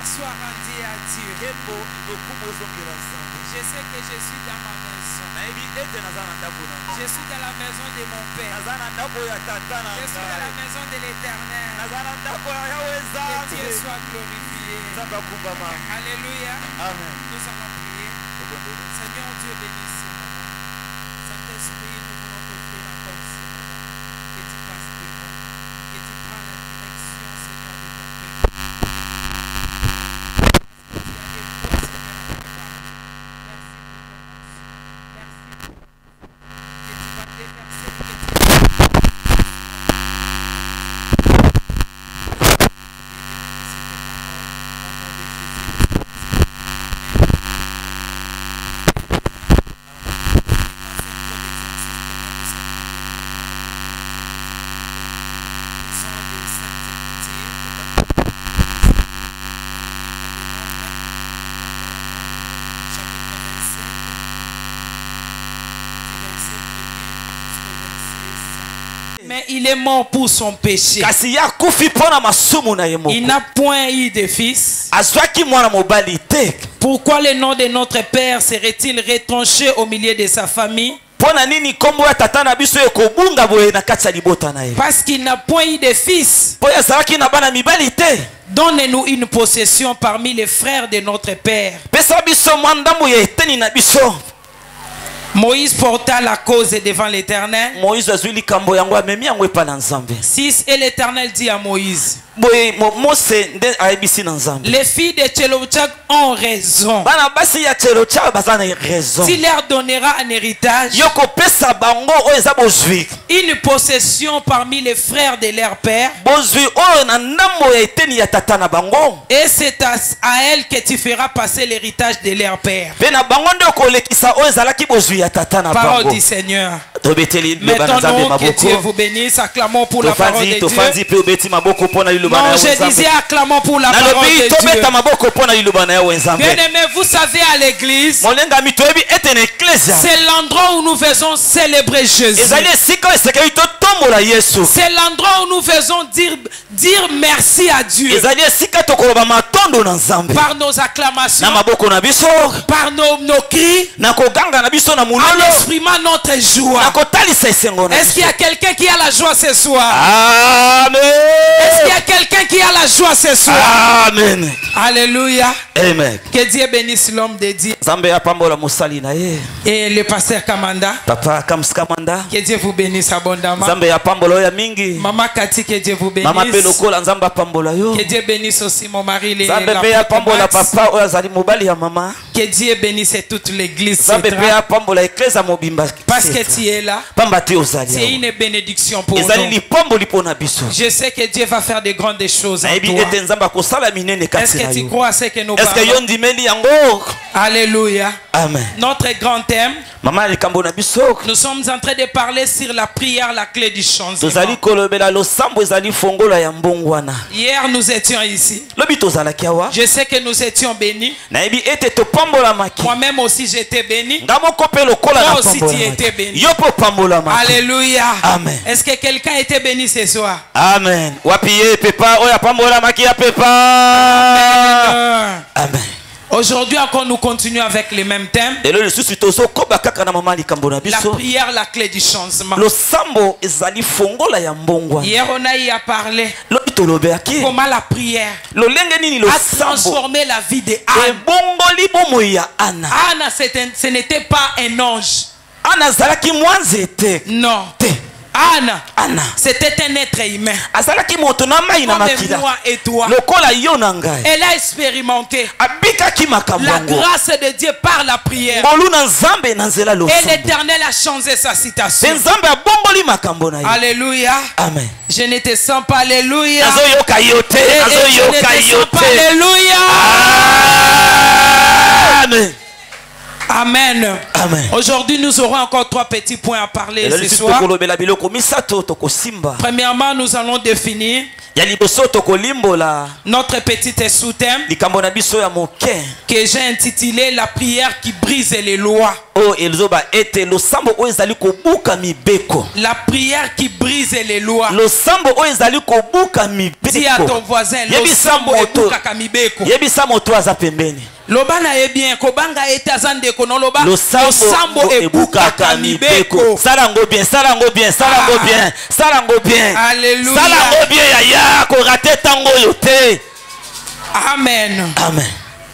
soit rendu à Dieu. Je sais que je suis dans ma maison. Je suis dans la maison de mon Père. Je suis dans la maison de l'Éternel. Que Dieu soit glorifié. Alléluia. Amen. Nous allons prier. Seigneur Dieu, bénis ce moment. Saint-Esprit, nous voulons t'offrir encore ce moment. Que tu passes devant. Que tu prends la direction, Seigneur, de ton peuple. Tu as des voix, Seigneur, à te parler. Merci pour ton action. Merci pour que tu vas déverser, que tu vas mais il est mort pour son péché. Il n'a point eu de fils. Pourquoi le nom de notre Père serait-il retranché au milieu de sa famille? Parce qu'il n'a point eu de fils. Donne-nous une possession parmi les frères de notre Père. Moïse porta la cause devant l'Éternel. 6. Et l'Éternel dit à Moïse: les filles de Tchelotchak ont raison. Tu leur donneras un héritage, une possession parmi les frères de leur père. Et c'est à elle que tu feras passer l'héritage de leur père. Parole du Seigneur. Mettons-nous, que Dieu vous bénisse. Acclamons pour la parole de Dieu. Non, je disais acclamons pour la parole de Dieu. Bien-aimé, vous savez, à l'église, c'est l'endroit où nous faisons célébrer Jésus. C'est l'endroit où nous faisons dire merci à Dieu. Par nos acclamations, par nos cris, en exprimant notre joie. Est-ce qu'il y a quelqu'un qui a la joie ce soir? Amen. Est-ce qu'il y a quelqu'un qui a la joie ce soir? Amen. Alléluia. Amen. Que Dieu bénisse l'homme de Dieu. Et le pasteur Kamanda. Papa Kamanda. Que Dieu vous bénisse abondamment. Maman Kati, que Dieu vous bénisse. Que Dieu bénisse aussi mon mari. Que Dieu bénisse toute l'église. Parce que tu es là. C'est une bénédiction pour nous. Je sais que Dieu va faire de grandes choses en toi. Est-ce que tu crois à ce que nous parlons? Alléluia. Amen. Notre grand thème, nous sommes en train de parler sur la prière, la clé du changement. Hier nous étions ici. Je sais que nous étions bénis. Moi-même aussi j'étais béni. Toi aussi tu étais béni. Alléluia. Amen. Est-ce que quelqu'un était béni ce soir? Amen. Amen. Aujourd'hui encore nous continuons avec les mêmes thèmes. La prière, la clé du changement. Hier on a eu à parler comment la prière a transformé la vie de Anne. Anne, ce n'était pas un ange. Non. Anne, c'était un être humain. Comme moi et toi. Elle a expérimenté la grâce de Dieu par la prière. Et l'Éternel a changé sa citation. Alléluia. Amen. Je ne te sens pas. Alléluia. Je ne te sens pas. Alléluia. Amen. Amen. Amen. Aujourd'hui, nous aurons encore 3 petits points à parler ce soir. Premièrement, nous allons définir notre petit sous-thème que j'ai intitulé la prière qui brise les lois. La prière qui brise les lois. Dis à ton voisin, loba na bien kobanga etazande kono loba losambo ebukaka mibeko. Salango bien, salango bien, salango bien, salango bien. Alléluia. Salango bien yaya ko raté tango yote. Amen. Amen.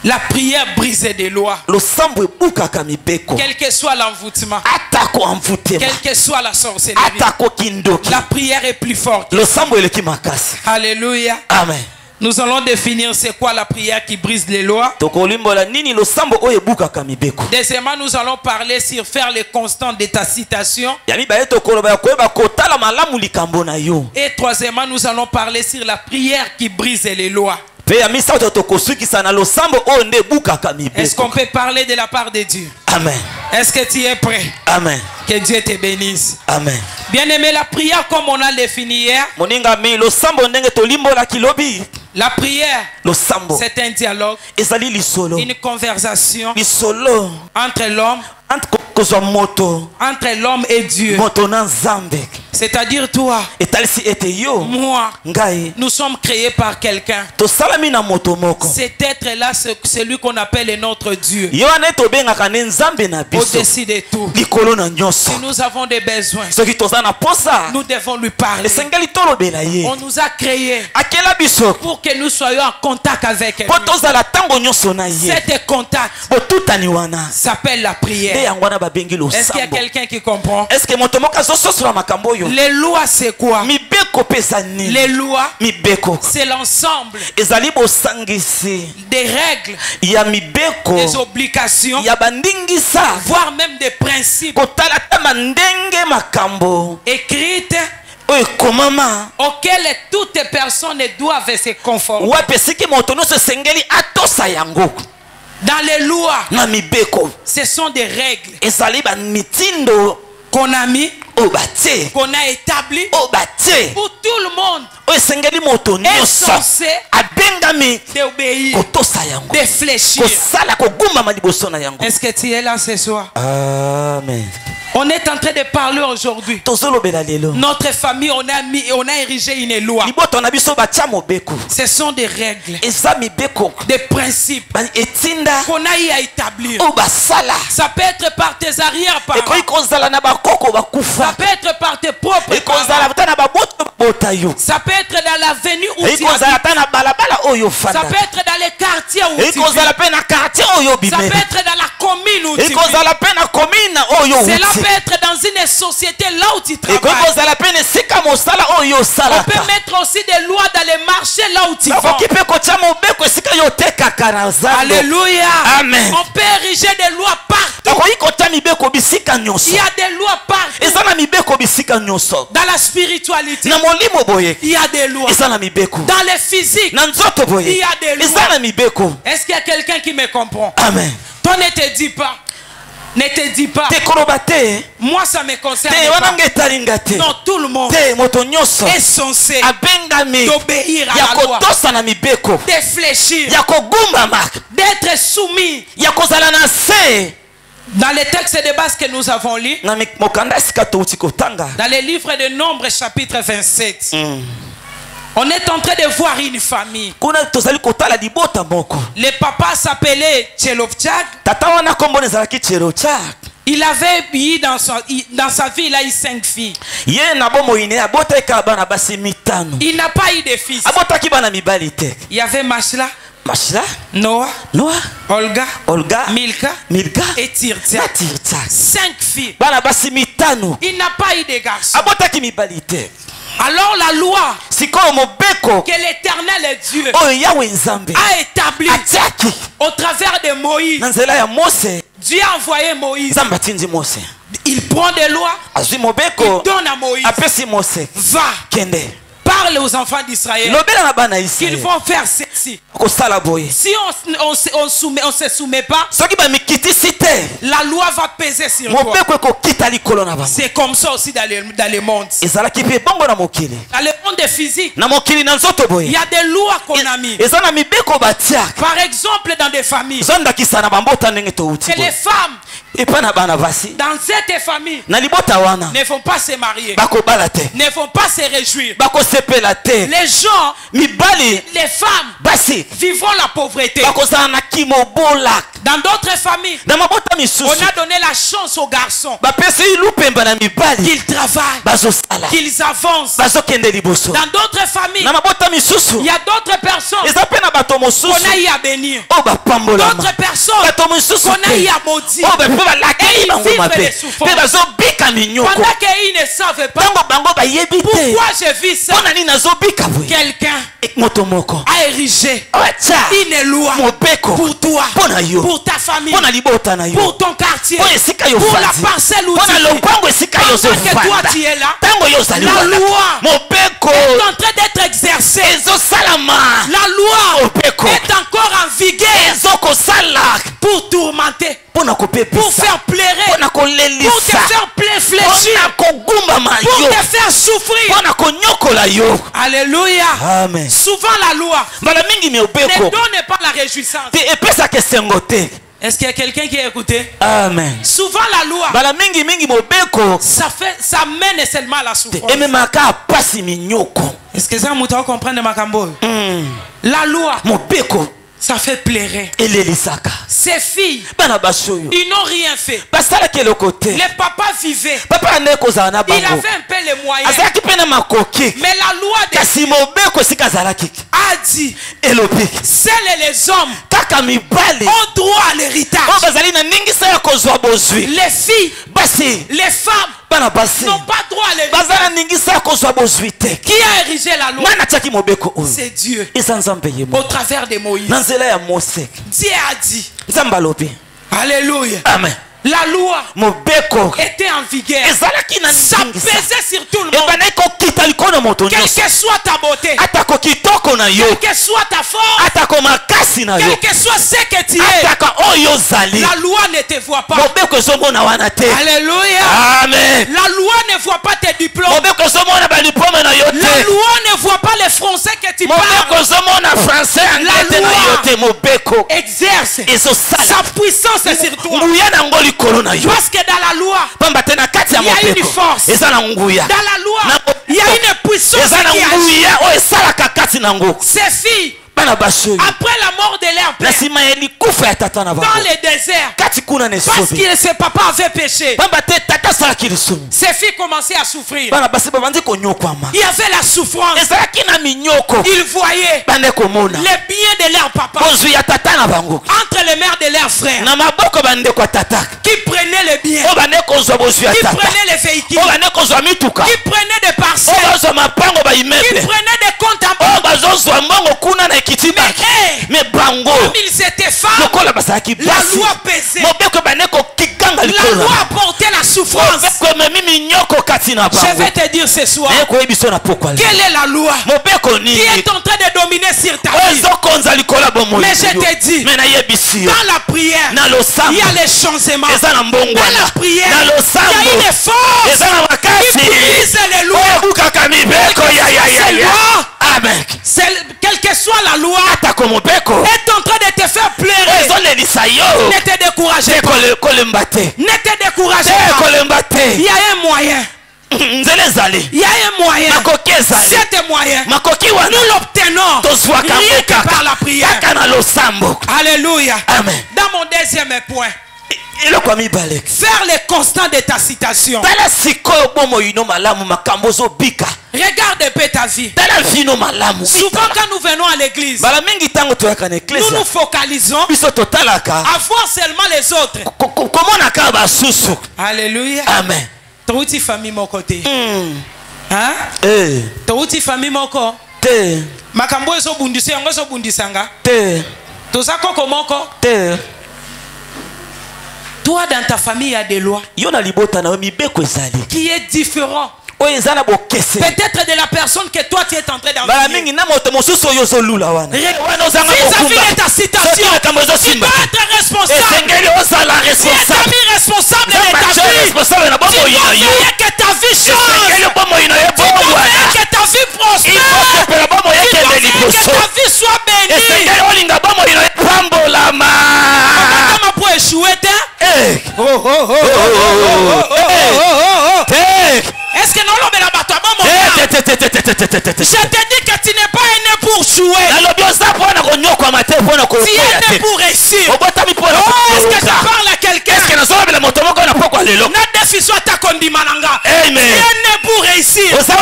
La prière brise des lois. Losambo ebukaka mibeko. Quel que soit l'envoûtement. Atako envoûtement. Quelle que soit la sorcellerie. Atako kindoki. La prière est plus forte. Losambo eleki makasi. Alléluia. Amen. Nous allons définir c'est quoi la prière qui brise les lois. Deuxièmement, nous allons parler sur faire les constants de ta citation. Et troisièmement, nous allons parler sur la prière qui brise les lois. Est-ce qu'on peut parler de la part de Dieu? Amen. Est-ce que tu es prêt? Amen. Que Dieu te bénisse. Amen. Bien aimé, la prière comme on a défini hier. La prière, c'est un dialogue, une conversation entre l'homme et Dieu. C'est-à-dire toi, moi, nous sommes créés par quelqu'un. Cet être-là, c'est celui qu'on appelle notre Dieu. Au-dessus de tout. Si nous avons des besoins, nous devons lui parler. On nous a créés pour que nous soyons en contact avec lui. Cet contact s'appelle la prière. Est-ce qu'il y a quelqu'un qui comprend? Les lois, c'est quoi? Les lois, c'est l'ensemble des règles, des obligations, voire même des principes écrites auxquelles toutes les personnes doivent se conformer. Dans les lois, ce sont des règles qu'on a mis, qu'on a établi pour tout le monde est censé d'obéir, de fléchir. Est-ce que tu es là ce soir? Amen. On est en train de parler aujourd'hui. Notre famille, on a érigé une loi. Ce sont des règles, des principes qu'on a eu à établir. Ça peut être par tes arrière-parents. Ça peut être par tes propres parents. Ça peut être dans l'avenue où tu habites. Ça peut être dans les quartiers où tu vis. Ça peut être dans la commune où tu vis. Cela peut être dans une société là où tu travailles. On peut mettre aussi des lois dans les marchés là où tu vends. Alléluia. Amen. On peut ériger des lois partout. Il y a des lois partout. Dans la spiritualité, il y a des lois. Dans les physiques, il y a des lois. Est-ce qu'il y a quelqu'un qui me comprend? Amen. Toi, ne te dis pas. Ne te dis pas. Moi, ça me concerne pas. Non, tout le monde est censé d'obéir à la loi, de fléchir, d'être soumis. Dans les textes de base que nous avons lus, dans les livres de Nombres chapitre 27, on est en train de voir une famille. Le papa s'appelait Tchelofchak. Il avait eu dans sa vie, il a eu 5 filles. Il n'a pas eu de fils. Il y avait Mashla, Noah, Olga, Milka et Tirtia. 5 filles. Il n'a pas eu de garçons. Alors la loi que l'Éternel Dieu a établie au travers de Moïse, Dieu a envoyé Moïse. Il prend des lois, il donne à Moïse. Va, parle Parle aux enfants d'Israël qu'ils vont faire ceci. Si on se soumet pas, la loi va peser sur toi. C'est comme ça aussi dans le monde. Dans le monde physique, il y a des lois qu'on a mis. Par exemple, dans des familles, et les femmes dans cette famille ne vont pas se marier, ne vont pas se réjouir. Les gens, les femmes vivront la pauvreté. Dans d'autres familles, on a donné la chance aux garçons qu'ils travaillent, qu'ils avancent. Dans d'autres familles, il y a d'autres personnes qu'on a eu à bénir, d'autres personnes qu'on a eu à maudire. Et ils vivent les souffrances pendant qu'ils ne savent pas pourquoi je vis ça. Quelqu'un a érigé une loi pour toi, pour ta famille, pour ton quartier, pour la parcelle où tu es. Pendant que toi tu es là, la loi est en train d'être exercée. La loi est encore en vigueur pour tourmenter, pour faire pleurer, pour te faire fléchir, pour te faire souffrir. Alléluia. Amen. Souvent la loi ne donne pas la réjouissance. Est-ce qu'il y a quelqu'un qui a écouté? Amen. Souvent la loi, ça mène seulement à la souffrance. Est-ce que ça vous comprendre ma cambo? La loi, ça fait pleurer. Ces filles, ils n'ont rien fait. Les papas vivaient. Il avait un peu les moyens. Mais la loi a dit, celles et les hommes ont droit à l'héritage. Les filles, les femmes n'ont pas droit à l'héritage. Qui a érigé la loi? C'est Dieu. Au travers de Moïse, Dieu a dit. Alléluia. Amen. La loi était en vigueur. Ça pesait sur tout le monde. Quelle que soit ta beauté, quelle que soit ta force, quel que soit ce que tu es, la loi ne te voit pas. Alléluia. Amen. La loi ne voit pas tes diplômes. La loi ne voit pas les français que tu parles. La loi exerce sa puissance sur toi. Parce que dans la loi, il y a une force. Dans la loi, il y a une puissance qui agit. Ces filles, après la mort de leur père, dans le désert, parce que ses papas avaient péché, ces filles commençaient à souffrir. Il y avait la souffrance. Ils voyaient les biens de leur papa entre les mères de leurs frères, qui prenaient les biens, qui prenaient les véhicules, qui prenaient des parcelles, qui prenaient des comptes en banque. Mais comme ils étaient femmes, la loi pesait. La loi apportait la souffrance. Je vais te dire ce soir, quelle est la loi qui est en train de dominer sur ta vie? Mais je te dis, dans la prière, il y a les changements. Dans la prière, il y a une force qui brise les lois. Quelle que soit la loi, est en train de te faire pleurer. Ne te découragez pas. Ne te découragez pas. Il y a un moyen. Il y a un moyen. Cet moyen, nous l'obtenons rien que par la prière. Alléluia. Amen. Dans mon deuxième point, faire les constants de ta citation. Regarde un peu ta vie. Souvent quand nous venons à l'église, nous nous focalisons à voir seulement les autres. Alléluia. Amen. Touti famille mon côté. Hein? Touti famille mon côté. Makambo eso bundisi yango eso bundisanga. Tozako komoko. Toi dans ta famille il y a des lois qui est différent Peut-être de la personne que toi tu es en train d'envier. Vis-à-vis de ta citation, tu dois être responsable. Tu es mis responsable de ta vie. Tu dois veiller que ta vie change. Tu dois veiller que ta vie prospère. Tu dois veiller que ta vie soit bénie. Comment pour échouer? Est-ce que non l'homme est là-bas? Je te dis que tu n'es pas né pour jouer. Tu es né pour réussir. Est-ce que je parle à quelqu'un? Tu es né pour réussir. Si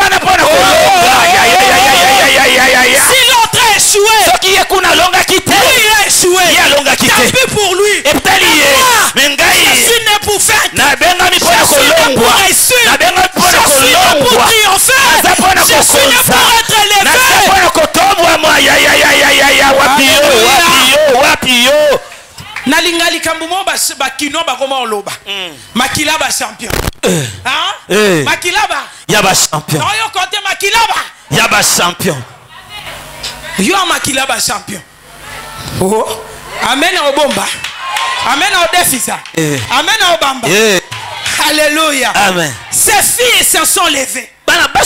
l'autre a échoué, lui a échoué. Tant pis pour lui. Je suis né pour faire. Je suis né pour réussir. Je suis né pour triompher. Je suis né pour être élevé. Nalingali kambumo bakino bakoma oloba. Makilaba champion. Makilaba. Yaba champion. Non yo côté Makilaba. Yaba champion. Yo Makilaba champion. Oh. Amen obomba. Amen au défisa. Amen au bamba. Alléluia. Amen. Ces filles se sont levées. Elles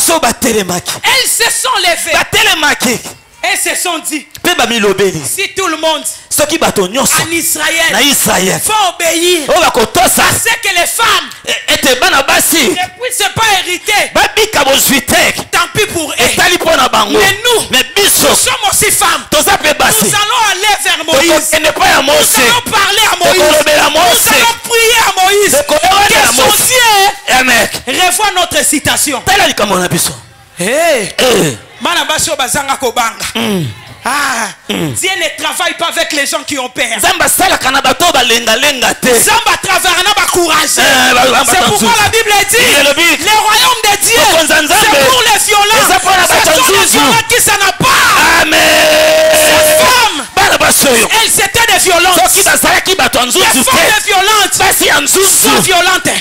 se sont levées. Elles se sont dit. Si tout le monde en Israël faut obéir à ce que les femmes ne puissent pas hériter, tant pis pour eux. Mais nous sommes aussi femmes. Nous allons aller vers Moïse. Nous allons parler à Moïse. Nous allons prier à Moïse. Que son Dieu revoie notre citation. Manabasho bazanga kobanga. Dieu ne travaille pas avec les gens qui ont peur. Zamba travaille na courage. C'est pourquoi la Bible dit le royaume de Dieu c'est pour les violents. C'est pour les violents qui s'en a pas. Amen. Ces femmes, elles étaient des violentes. Les femmes violentes sont violentes.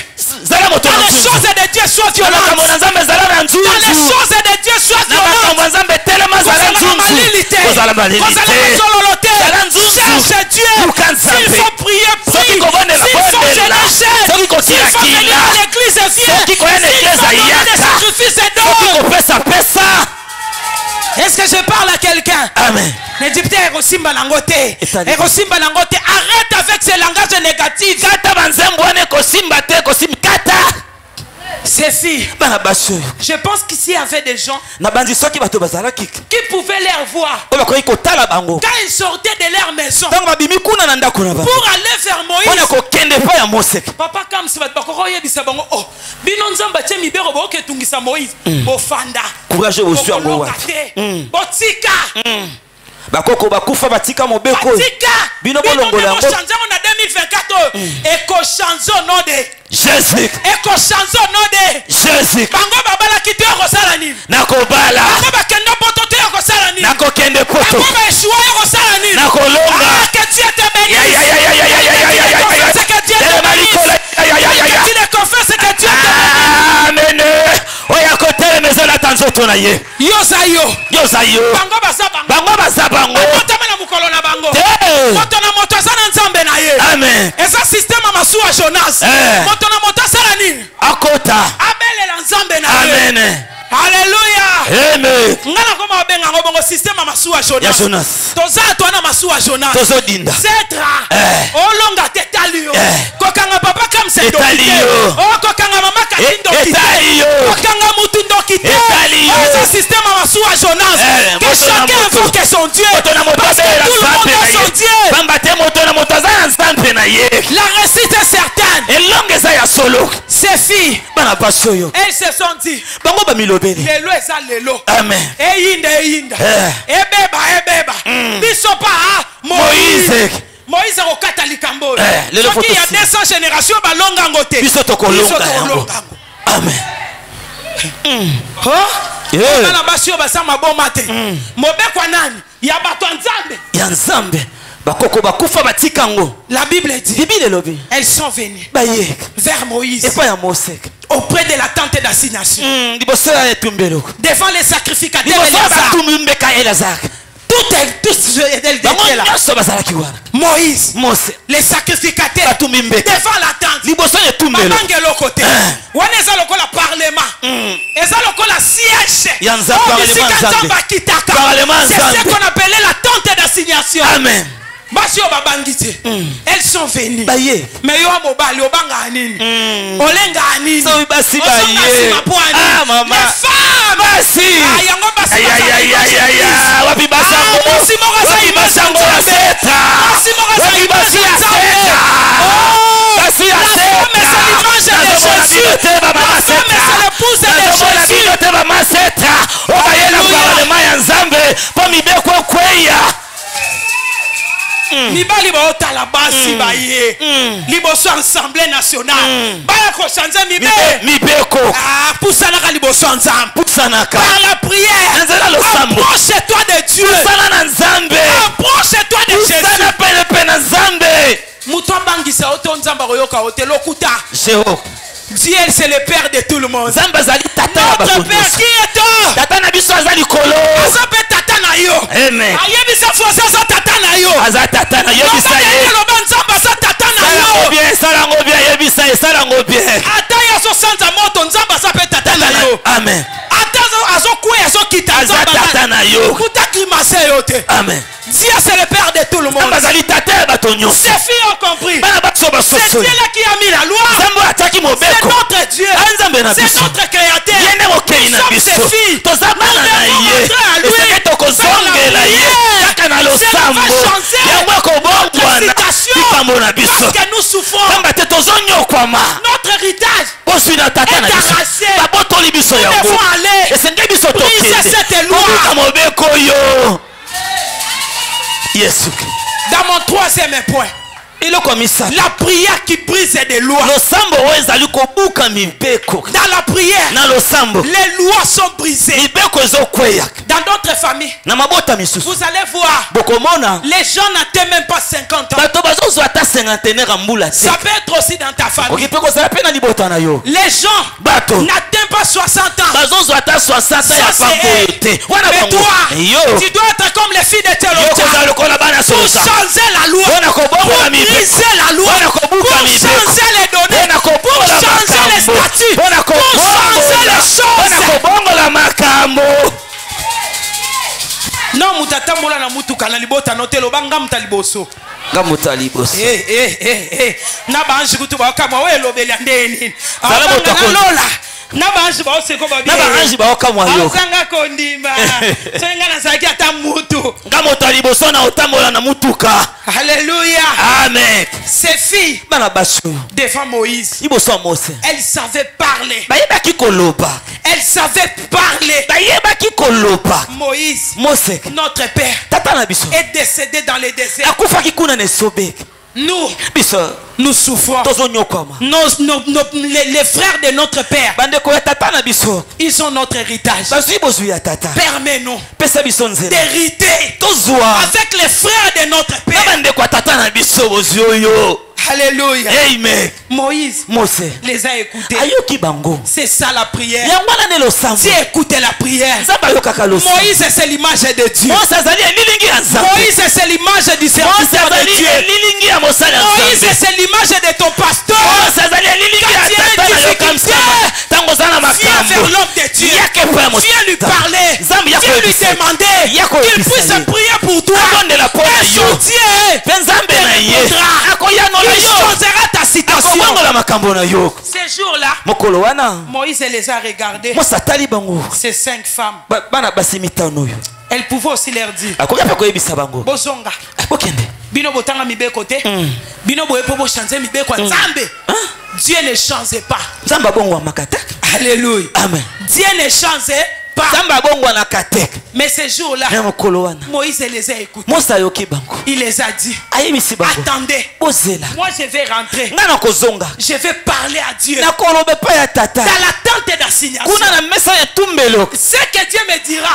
Dans les choses de Dieu soient violentes. Dans les choses de Dieu soient violentes. Cherche Dieu. S'il faut prier, prie. S'il faut jeûner, jeûne. S'il faut venir à l'église, viens. S'il faut donner des sacrifices, donne. Est-ce que je parle à quelqu'un? Amen. Arrête avec ce langage négatif. Ces filles, je pense qu'ici il y avait des gens qui pouvaient les voir quand ils sortaient de leur maison pour aller vers Moïse. Papa comme si courageux au sueur bakoko bakufa batika mobeko bino bolongola yango na 2024 eko chanzo no de Jésus eko chanzo no de Jésus bango babala kiti eko sala nini nakobala bango bakenda poto te eko sala nini nakokende poto bango ba eshua eko sala nini nakolonga que Dieu te bénisse c'est que Dieu te bénisse tu le confesses que Dieu te bénisse amen oya kotere maison la tanzoto na ye yozayo bango basa bango otamela mukolo na bango moto na moto sana nzambe na ye amen eza système masuwa Jonas moto na moto sala nini akota abelela nzambe na ye amen Alléluia. Amen. Ngana koma obenga ngobongo système masuwa Jonas. Toza twana masuwa Jonas. Tozodinda. Cetra. Olonga tetalio. Kokanga papa comme c'est dokite. Oh kokanga mama katindo kite. Kokanga mutu ndokite. Ce système masuwa Jonas. Que chacun invoque son Dieu. Parce que tout le monde a son Dieu. La réussite est certaine. Ces filles, elles se sont dit lelo eza lelo amen eyinda ebeba biso pa Moïse okata likambo soki il y a 200 générations balonga ngote biso tokolonga amen na basio basama bomate mobekwa nani ya bato ya nzambe bakoko bakufa batikango la Bible dit Bible lobi elles sont venues vers Moïse auprès de la tente d'assignation. Devant les sacrificateurs Éléazar. Tout Moïse, les sacrificateurs devant la tente. Devant côté. On est à le parlement. Et ça le siège. C'est ce qu'on appelait la tente d'assignation. Amen. Elles sont venues. Mais yo mobali obanga nini? Olenga nini? Ah maman. Les femmes. Basi. Yango basi. Wapi basango? Wapi basango la seta. Wapi basi la seta. Basi la seta. Mais c'est l'image de Jésus. Mais c'est l'épouse de Jésus. Maman seta. Obayela parlement ya Nzambe. Po mibeko kweya. Mibali ba otala basi ba ye liboso assemblée nationale ba ko changer mibeko poussana ka liboso nzambe poussana ka par la prière approche-toi de Dieu approche-toi de Jésus pena nzambe muto bangisa oto nzamba koyoka otelo kuta Dieu c'est le père de tout le monde. Notre père qui est toi. Tata na biso azali kolo. Azape tata na yo. Amen. Ayebisa fosa sa tata na yo. Aza tata na yo bisa ye. Nzamba sa tata na yo. Salango bien yebisa ye salango bien. Ata ya so sanza moto nzamba sa pe tata na yo. Amen. Ata azo kuya azo kita nzamba tata na yo. Kuta grimace yo te. Amen. Dieu c'est le père de tout le monde. Bazali tata batonyo. Ces filles ont compris. C'est Dieu là qui a mis la loi. C'est notre Dieu. C'est notre créateur. Nous sommes ses filles. Nous devons rentrer à lui. Ça va changer notre situation. Parce que nous souffrons. Notre héritage est arraché. Nous devons aller briser cette loi. Dans mon troisième point, la prière qui brise des lois. Dans la prière, les lois sont brisées. Dans d'autres familles, vous allez voir, les gens n'atteignent même pas 50 ans. Ça peut être aussi dans ta famille. Les gens n'atteignent pas 60 ans. Ça c'est. Mais toi, tu dois être comme les filles de Théologia pour changer la loi, pour briser la loi, pour changer les données, pour changer les statuts, pour changer les choses. Non, mutata mola na mutuka na libota notelo banga mtaliboso. Na banji kutu ba kama we lobela ndeni. Lola. Na banji ba oseko ba bien. Na banji ba okamwa yo. Sanga kondimba. Senga na saki ata mutu. Ngamo taliboso na otambola na mutuka. Alléluia. Amen. Ces filles devant Moïse, elles savaient parler. Elles savaient parler. Moïse, notre père, est décédé dans les déserts. Nous souffrons. Les frères de notre père, ils ont notre héritage. Permets-nous d'hériter avec les frères de notre père. Alléluia. Amen. Moïse les a écoutés. C'est ça la prière. Dieu écoutait la prière. Moïse c'est l'image de Dieu. Moïse c'est l'image du serviteur de Dieu. Moïse c'est l'image de ton pasteur. Quand il y a une difficulté, viens vers l'homme de Dieu. Viens lui parler. Viens lui demander qu'il puisse prier pour toi. Et son Dieu il changera ta situation. Ces jours-là, Moïse les a regardés. Ces 5 femmes. Elle pouvait aussi leur dire Bozonga. Bino botanga mibeko te. Bino boye po changer mibeko nzambe. Dieu ne change pas. Alléluia. Amen. Dieu ne change pas. Mais ces jours-là, Moïse les a écoutés. Il les a dit, attendez, moi je vais rentrer. Je vais parler à Dieu dans la tente d'assignation. Ce que Dieu me dira,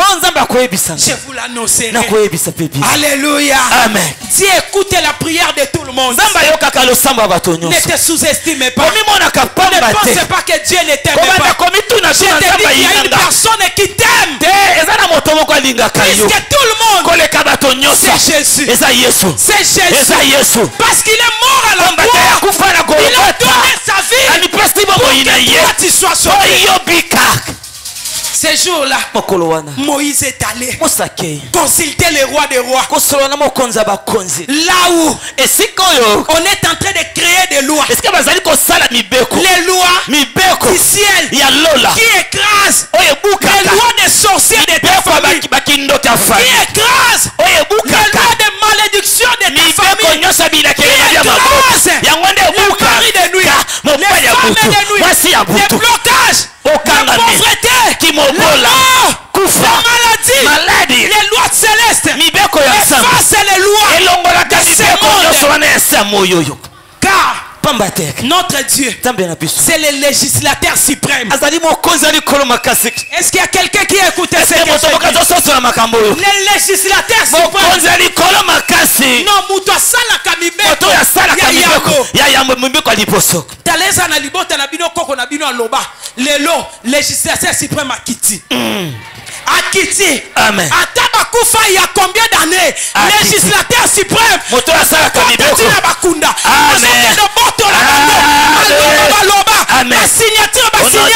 je vous l'annoncerai. Alléluia. Amen. Dieu écoute la prière de tout le monde. Ne te sous-estime pas. Ne pense pas que Dieu ne t'aime pas. Je te dis qu'il y a une personne qui t'aime. Puisque tout le monde, c'est Jésus. C'est Jésus. Parce qu'il est mort à la croix. Il a donné sa vie pour que toi tu sois sauvé. Ces jours-là, Moïse est allé consulter le roi des rois. Là où on est en train de créer des lois. Les lois du ciel qui écrasent les lois des sorciers de ta famille. Qui écrasent les lois de malédiction de ta famille. Qui écrasent les maris de nuit, les femmes de nuit, les blocages, la pauvreté, la mort, la maladie, les lois célestes, efface les lois de ce monde. Car notre Dieu, c'est le législateur suprême. Est-ce qu'il y a quelqu'un qui a écouté ce que je dis? Le législateur suprême. Non, muto asala kamibe. Taleza na libota na bino koko na bino aloba. Lelo législateur suprême akiti. Akiti. Amen. Ataba kufa il y a combien d'années? Législateur suprême. Moto asala kamibe. Amen. Amen. La signature va signer.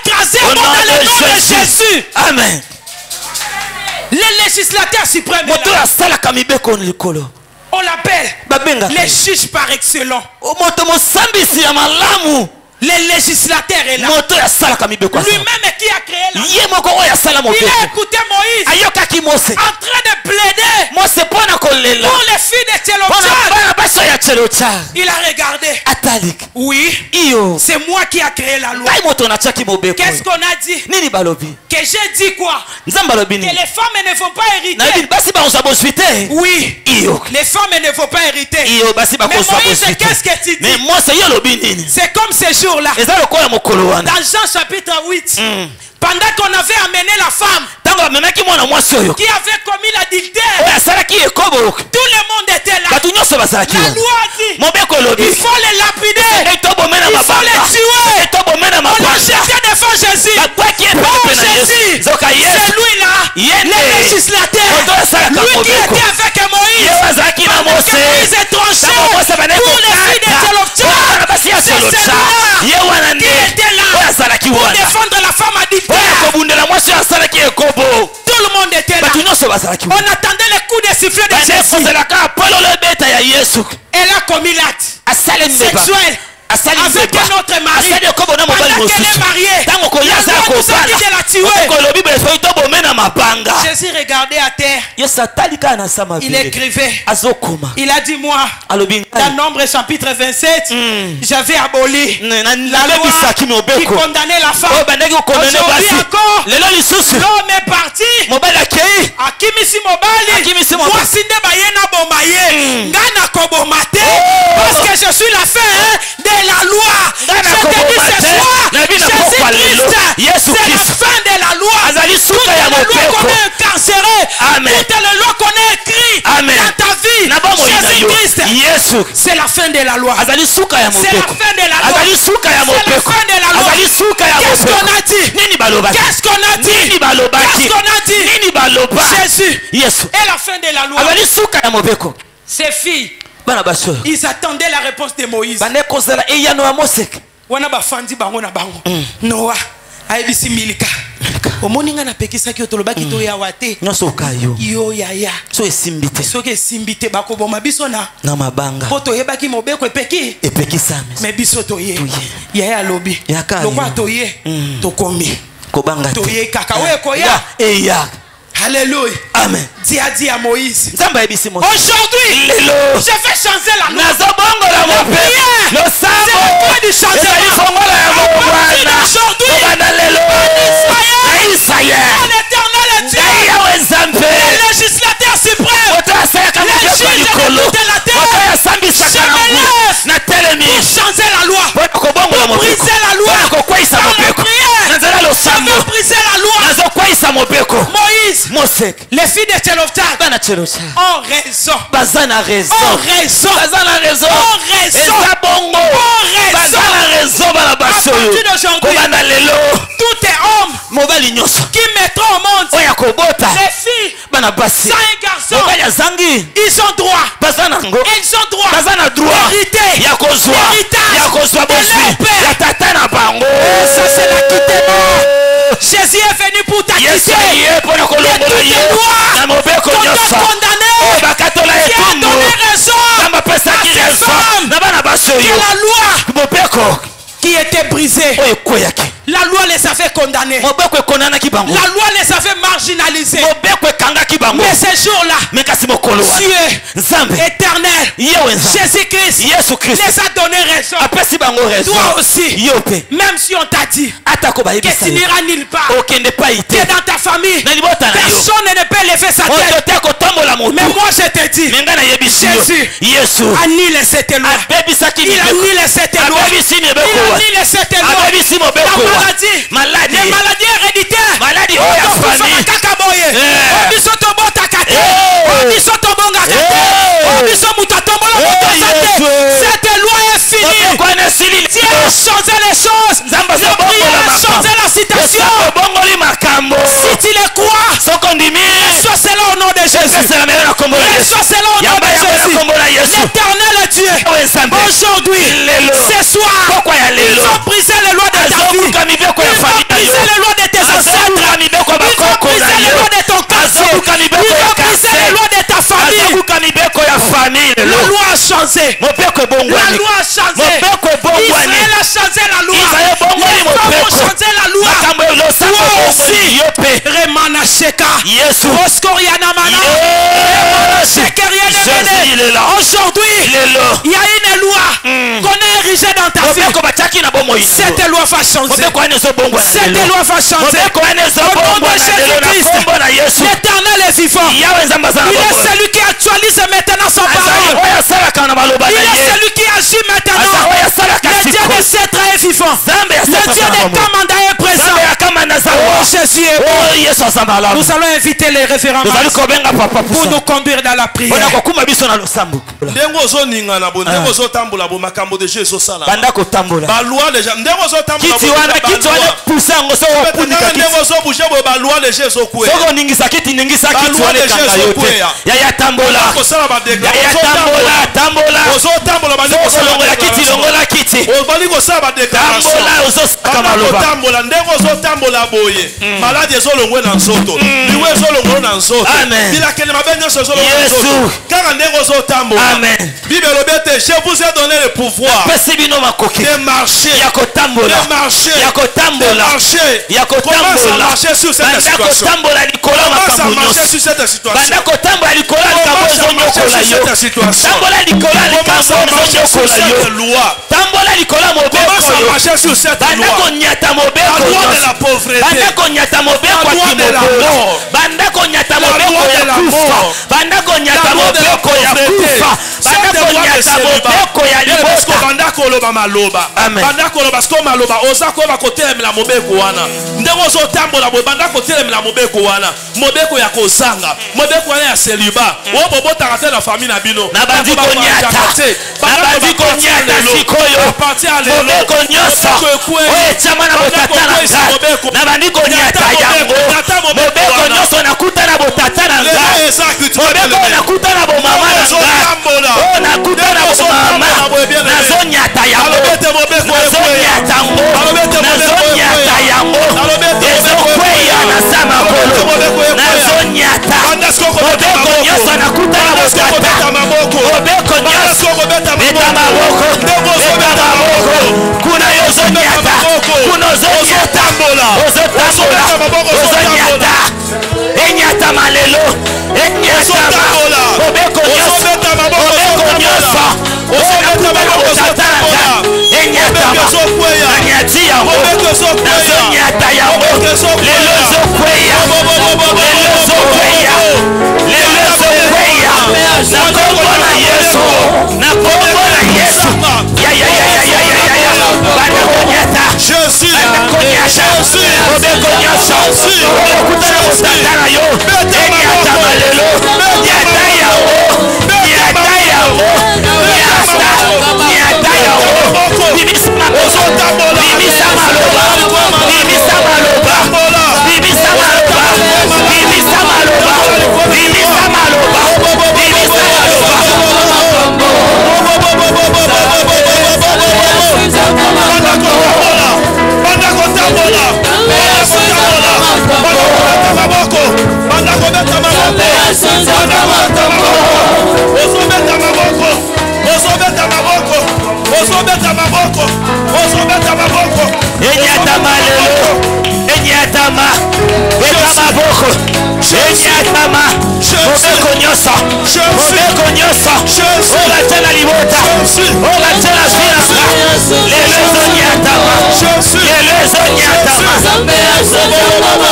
Écrasé dans le nom de Jésus. Amen. Les législateurs suprêmes. On l'appelle les juges par excellence. Les législateurs est là. Lui-même qui a créé la. Il a écouté Moïse en train de plaider pour les filles de Tchelotchar. Il a regardé. Oui, c'est moi qui a créé la loi. Qu'est-ce qu'on a dit? Que j'ai dit quoi? Que les femmes ne vont pas hériter. Oui, les femmes ne vont pas hériter. Mais Moïse, qu'est-ce que tu dis? C'est comme ces jours là. Dans Jean chapitre 8, pendant qu'on avait amené la femme qui avait commis l'adultère, tout le monde était là. La loi a dit il faut les lapider, il faut les tuer. On a jeté devant Jésus. Oh Jésus, c'est lui là, le législateur, lui qui était avec Moïse. Moïse est tranché pour les filles de Tchelotchar. C'est celui-là qui était là pour défendre la femme adultère. Tout le monde était là. On attendait le coup de sifflet de Jésus. Elle a commis l'acte sexuel avec un autre mari. Pendant qu'elle est mariée, la loi nous a dit de la tuer. Jésus regardait à terre. Il écrivait. Il a dit moi, dans Nombre chapitre 27, j'avais aboli la loi qui condamnait la femme. Aujourd'hui encore, l'homme est parti. Akimisi mobali. Moi sinde bayena bomaye. Ngana kobomate. Parce que je suis la fin de la loi. Je te dis ce soir, Jésus-Christ, c'est la fin de la loi. Toute la loi qu'on est incarcéré, toute la loi qu'on a écrit dans ta vie, Jésus-Christ, c'est la fin de la loi. C'est la fin de la loi. C'est la fin de la loi. Qu'est-ce qu'on a dit? Qu'est-ce qu'on a dit? Qu'est-ce qu'on a dit? Jésus est la fin de la loi. Ces filles, ils attendaient la réponse de Moïse. Wana bafandi bango na bango. Noah aibisi milika. Omoninga na pekisa ki otolobaki to ya wate. Yo yaya. So esimbite. Soki esimbite bakoboma biso na mabanga. Poto yebaki mobeko epeki. Epekisame. Me biso toye. Yaya lobi. Lokwa toye. Tokomi. Kobanga. Toye kaka we koya. Eya. Alléluia. Amen. Dis à Moïse. Aujourd'hui, je vais changer la loi. La prière. Le sabbat du changement. Aujourd'hui, l'éternel est Dieu. Le législateur suprême. Les juges de la terre. Je me lève pour changer la loi. Pour briser la loi. Dans la prière. Je veux briser la loi. Moïse. Les filles de Tcheloftar ont raison. Tout est homme qui mettront au monde les filles sans un garçon. Ils ont droit d'hériter ça c'est l'acquittement. Jésus est venu pour t'acquitter de toutes tes lois. Condamné qui a donné raison à ces femmes que la loi qui était brisée. La loi les avait condamnés. La loi les avait marginalisés. Mais ces jours-là, Dieu éternel, Jésus-Christ les a donné raison. Toi aussi, même si on t'a dit que tu n'iras nulle part, que dans ta famille personne ne peut lever sa tête, mais moi je te dis, Jésus annule cette loi. Il annule cette loi. Il annule cette loi. Maladie, les maladies héréditaires, maladie cette loi est finie. Dieu a changé les choses. Le prière a changé la situation. Si tu le crois, reçois cela au nom de Jésus. Reçois cela au nom de Jésus. L'éternel Dieu, aujourd'hui, ce soir, ils ont brisé les lois de ta vie. Ils ont brisé les lois de tes ancêtres. Ils ont brisé les lois de ton quartier. Ils ont brisé les lois de ta famille. La loi a changé. La loi a changé. Israël a changé la loi. Les femmes ont changé la loi. Toi aussi, Remana Sheka, Oskoriana Mana, aujourd'hui, il y a une loi qu'on a érigée dans ta vie. Cette loi va changer. Cette loi va changer. Au nom de Jésus-Christ, l'éternel est vivant. Il est celui qui actualise maintenant son parole. Il est celui qui agit maintenant. Le Dieu de Cèdre est vivant. Le Dieu de Kamanda est présent. Oh Jésus est bon. Nous allons inviter les référents pour nous conduire dans la prière. Maladie ezolongwe na nzoto. Liwe ezolongwe na nzoto. Bila kele mabenyo ezolongwe na nzoto. Kaka ndenge ozotambola. Bible lobete, je vous ai donné le pouvoir de marcher. De marcher. Commence à marcher sur cette situation. Commence à marcher sur cette situation. Commence à marcher sur cette situation. Commence à marcher sur cette loi. Commence à marcher sur cette loi. La loi de la pauvreté. La loi de la mort. La loi de la mort. La loi de la pauvreté. Cette loi de célibat. Parce que bandako loba maloba. Bandako loba sko maloba. Osako va kotelemela mobeko wana. Ndeko ozotambola bo bandako telemela mobeko wana. Mobeko ya kozanga. Mobeko wana ya célibat. O bobotaka te na famille na bino. Na bandiko nyata. Na bandiko nyata sikoyo. Parti à l'élo. Mobeko nyoso. Oye chama na botata na nga. Na bandiko nyata yango. Mobeko nyoso nakuta na botata na nga. Mobeko nakuta na bo mama na nga. O nakuta na bo mama. Nazo nyata yango. Nazo nyata yango. Nazo nyata yango. Ezo kweya na sama kolo. Nazo nyata. Mobeko nyoso nakuta na botata. Mobeko nyoso beta maboko. Beta maboko. Kuna yozo nyata. Kuna yozo nyata. Ozo nyata. Enyata malelo. Enyata ma. Mobeko nyoso. Mobeko nyoso. nyonso oyo batia na libota oyo batia na vinaka lelo ezonyatama lelo ezonyatama lelo ezonyatama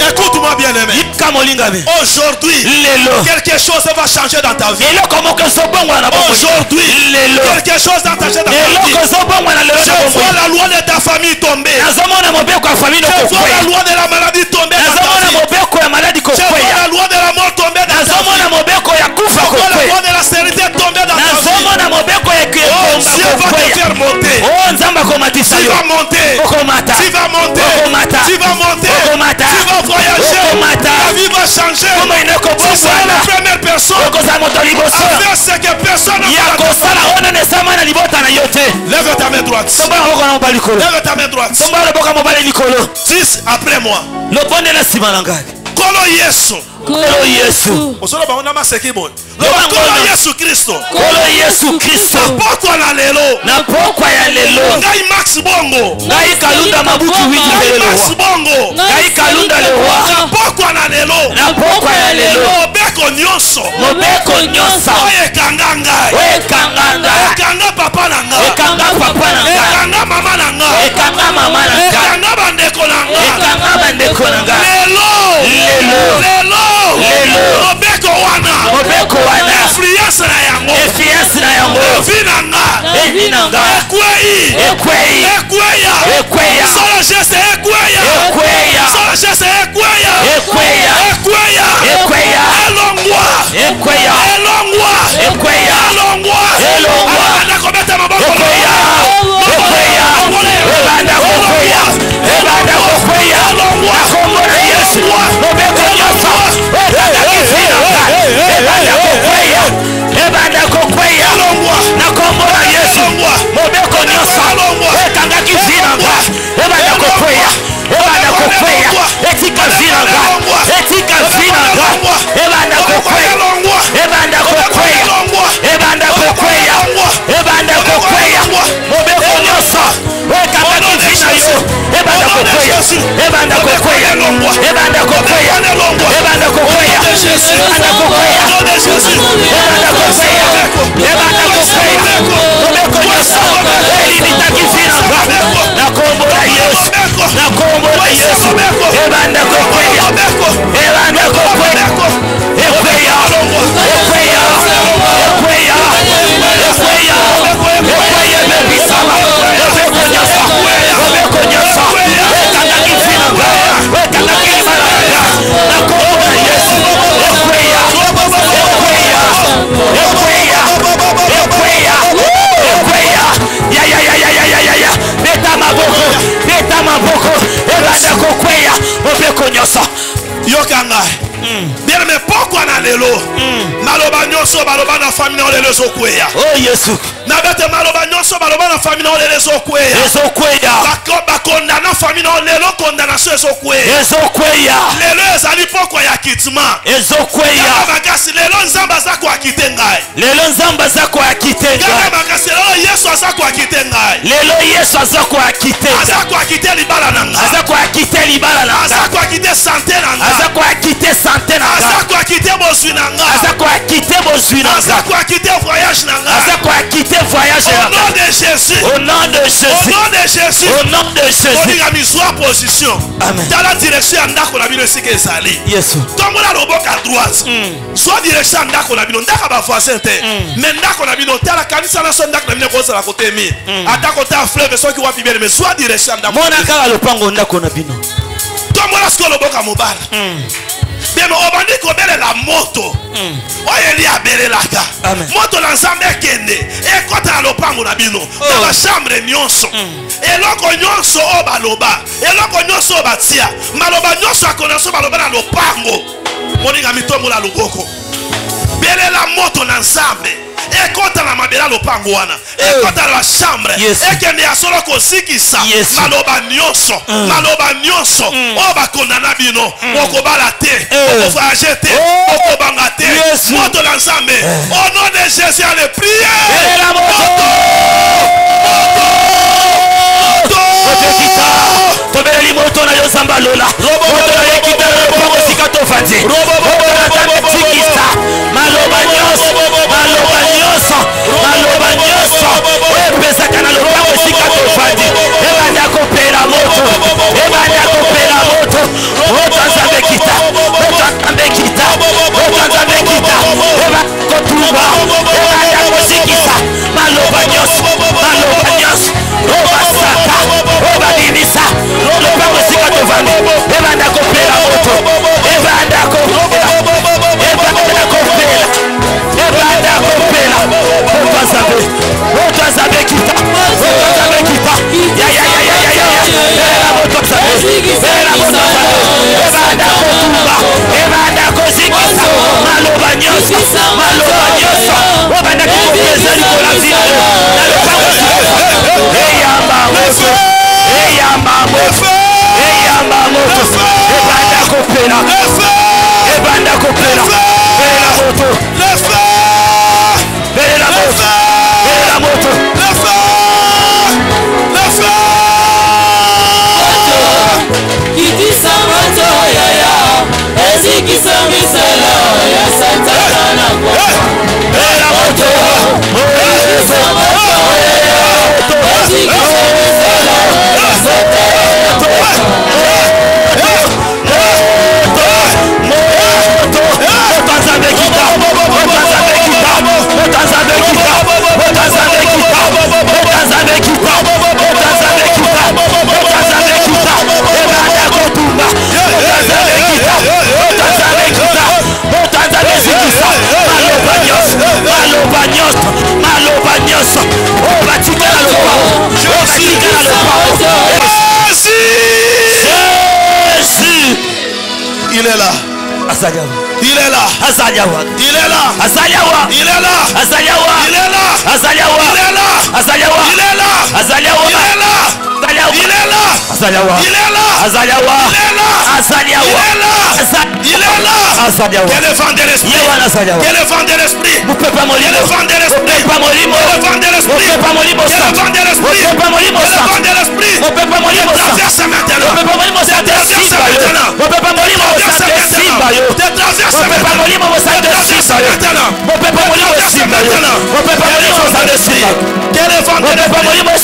Écoute-moi bien aimé. Aujourd'hui, quelque chose va changer dans ta vie. Aujourd'hui, quelque chose va changer dans ta vie. Je vois la loi de ta famille tomber. Je vois la loi de la maladie tomber dans ta vie. Je vois la loi de la mort tomber dans ta vie. Je vois la loi de la stérilité tomber dans ta vie. Oh, Dieu va te faire monter. Tu vas monter. Tu vas monter. Tu vas monter. Tu vas monter. Tu vas voyager. Ta vie va changer. Tu seras la première personne à faire ce que personne n'a fait. Lève ta main droite. Lève ta main droite. Dis après moi. Kolo Yesu. Kolo Yesu. Osola ba ona maseki bon. Kolo Yesu Kristo. Kolo Yesu Kristo. Pokwa na lelo. Na pokwa ya lelo. Ngai Max Bongo. Ngai Kalunda Mabutu wiki lelo. Max Bongo. Ngai Kalunda lewa. Na pokwa na lelo. Na pokwa ya lelo. Mobeko nyonso. Mobeko nyonso. Oye kanga ngai. Oye kanga ngai. Ekanga papa na ngai. Ekanga papa na ngai. Ekanga mama na ngai. Ekanga mama na ngai. Ekanga bandeko na ngai. Ekanga bandeko na ngai. Lelo. Lelo. Lelo. Lelo. Mobeko wana. Mobeko wana. Influence na yango. Influence na yango. Vinanga. Vinanga. Ekwei. Ekwei. Ekweya. Ekweya. Solo geste ekweya. Ekweya. Solo geste ekweya. Ekweya. Ekweya. Ekweya. Elongwa. Ekweya. Elongwa. Ekweya. Elongwa. Elongwa. Abanda kobeta maboko. Ekweya. Ekweya. Ebanda kokweya. Ebanda kokweya. Elongwa. Nakombola Yesu. Mobeko nyonso. Ebanda kifinanga. Ebanda kokweya. Ebanda kokweya. Nakombola Yesu. Mobeko nyonso. Ekanga kifinanga. Ebanda kokweya. Ebanda kokweya. Etika vinanga. Etika vinanga. Ebanda kokweya. Ebanda kokweya. Ebanda kokweya. Ebanda kokweya. Mobeko nyonso. Ekanga kifina yo. Ebanda kokweya. Ebanda kokweya. Ebanda kokweya. Ebanda kokweya. Ebanda kokweya. Ebanda kokweya. Ebanda kokweya. Mobeko nyonso. Elimita kifinanga. Nakombola Yesu. Nakombola Yesu. Ebanda kokweya. Ebanda kokweya. Ekweya. Ekweya. Ekweya. Ekweya. Ekweya bebisama. Mobeko nyonso. Mobeko nyonso. Ekanga kifinanga. Ekanga kifinanga. Nakombola Yesu. Ekweya. Ekweya. Ekweya. Ekweya. Ekweya. Ya ya ya ya ya ya ya. Beta maboko. Beta maboko. Ebanda kokweya. Mobeko nyonso. Yokanga. Bien mais pourquoi na lelo? Maloba nyonso baloba na famille na lelo zokweya. Oh Yesu. Na bete maloba nyonso baloba na famille na lelo zokweya. Ezokweya. Ba condamna famille na lelo condamnation ezokweya. Ezokweya. Lelo ezali pokwa ya kitima. Ezokweya. Bakasi lelo nzamba zako akite ngai. Lelo nzamba zako akite ngai. Bakasi lelo Yesu azako akite ngai. Lelo Yesu azako akite ngai. Azako akite libala na ngai. Azako akite libala na ngai. Azako akite santé na ngai. Azako akite santé na ngai. Azako akite bozwi na ngai. Azako akite bozwi na ngai. Azako akite voyage na ngai. Azako akite voyage na ngai. Au nom de Jésus. Au nom de Jésus. Au nom de Jésus. Au nom de Jésus. Olinga miswa position. Amen. Dans la direction ndako na bino esika ezali. Yesu. Tombola loboko à droite. Soit direction ndako na bino ndaka ba voisin te. Mais ndako na bino tala kanisa na son ndako na bino ko sala côté mi. Atako ta fleuve soki wapi bien mais soit direction ndako. Mona kala lopango ndako na bino. Tombola sko loboko mobala. Bien obandi ko bele la moto. Oye li abelelaka. Moto na nzambe kende. E kota na lopango na bino. Na ba chambre nyonso. Eloko nyonso o baloba. Eloko nyonso o batia. Maloba nyonso akonaso baloba na lopango. Moninga mitombo la luboko. Bele la moto na nzambe. Ekota na mabela lopango wana. Ekota na chambre. Ekende ya solo kosikisa. Maloba nyonso. Maloba nyonso. O bakondana bino. Okobala te. Okofage te. Okobanga te. Moto na nzambe. Au nom de Jésus, allez prier. Moto. nzamba lola moto na yekita na lopango sika tovandi tikisa maloba nyonso epesaka na lopango sika tovandi ebanda kopela moto moto nzambe kita eba kotumba ebanda kosikisa maloba nyonso obasaka obabimisa lopango sika tovandi ebanda kopela moto ebanda kopela moto nzambe kita ebanda kosikisa maloba nyonso obanda kopeza likola vino na lopango eyamba moto ebanda kopela moto kitisa moto yaya ezikisa misala ya satana na bela moto kitisa moto yaya ezikisa misala ya Il est là. Il est là. Azayawa. Il est là. Azayawa. Il est là. Azayawa. Il est là. Azayawa. Il est là. Azayawa. Il est là. Azayawa. Il est là. Il est là. Azayawa. Il est là. Azayawa. Il est là. Azayawa. Il est là. Azayawa. Quel est vent de l'esprit? Quel est vent de l'esprit? Vous pouvez pas molimo. Quel est vent de l'esprit? Pas molimo. Quel est vent de l'esprit? Vous pouvez pas molimo. Quel est vent de l'esprit? Pas molimo. Quel est vent de l'esprit? Vous pouvez pas molimo. Traverse maintenant. Vous pouvez pas molimo. Ça traverse maintenant. Vous pouvez pas molimo. Ça traverse maintenant. Traverse maintenant. Vous pouvez pas molimo. Ça traverse maintenant. Vous pouvez pas molimo. Ça traverse maintenant. Vous pouvez pas molimo. Ça traverse maintenant. Quel est vent de l'esprit? Vous pouvez pas molimo. Ça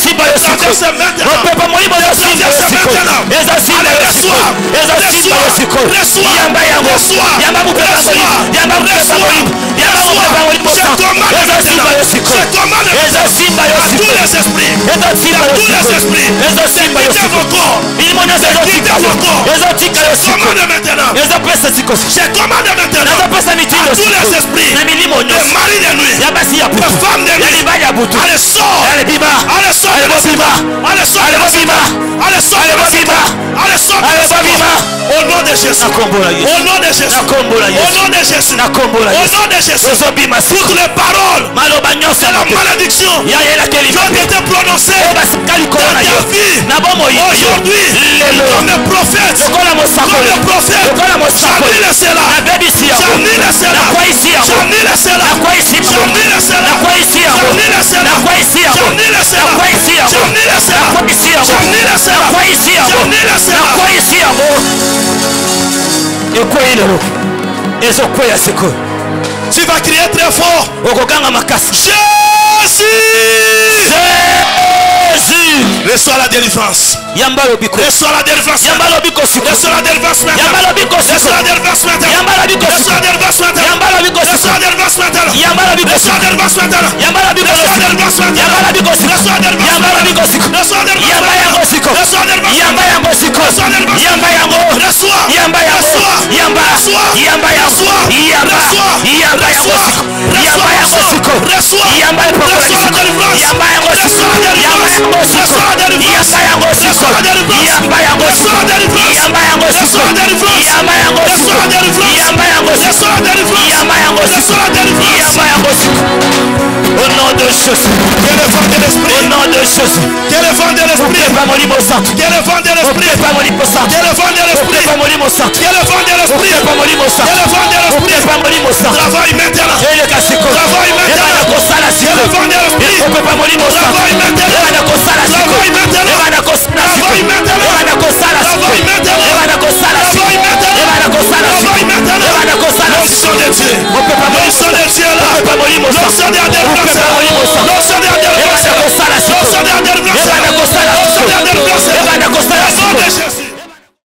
traverse maintenant. Vous pouvez pas molimo. Ça traverse maintenant. Au nom de Jésus. Au nom de Jésus. Au nom de Jésus. Au nom de Jésus. Toutes les paroles de la malédiction qui ont été prononcées dans ta vie aujourd'hui comme le prophète. J'annule cela. J'annule cela. J'annule cela. J'annule cela. J'annule cela. J'annule cela. J'annule cela. J'annule cela. Tu vas crier très fort. Jésus. Reçois la délivrance. Reçois la délivrance. Reçois la délivrance maintenant. Reçois la délivrance maintenant. Reçois la délivrance maintenant. Reçois la délivrance maintenant. Reçois la délivrance maintenant. Reçois la délivrance maintenant. Reçois la délivrance maintenant. Reçois la délivrance maintenant. Reçois la délivrance maintenant. Reçois. Au nom de Jésus. Quel est vent de l'esprit? Au nom de Jésus. Quel est vent de l'esprit? Pas mon limo sang. Quel est vent de l'esprit? Pas mon limo sang. Quel est vent de l'esprit? Pas mon limo sang. Quel est vent de l'esprit? Pas mon limo sang. Quel est vent de l'esprit? Pas mon limo sang. Travaille maintenant. Travaille maintenant. Quel est vent de l'esprit? Travaille maintenant. Travaille maintenant.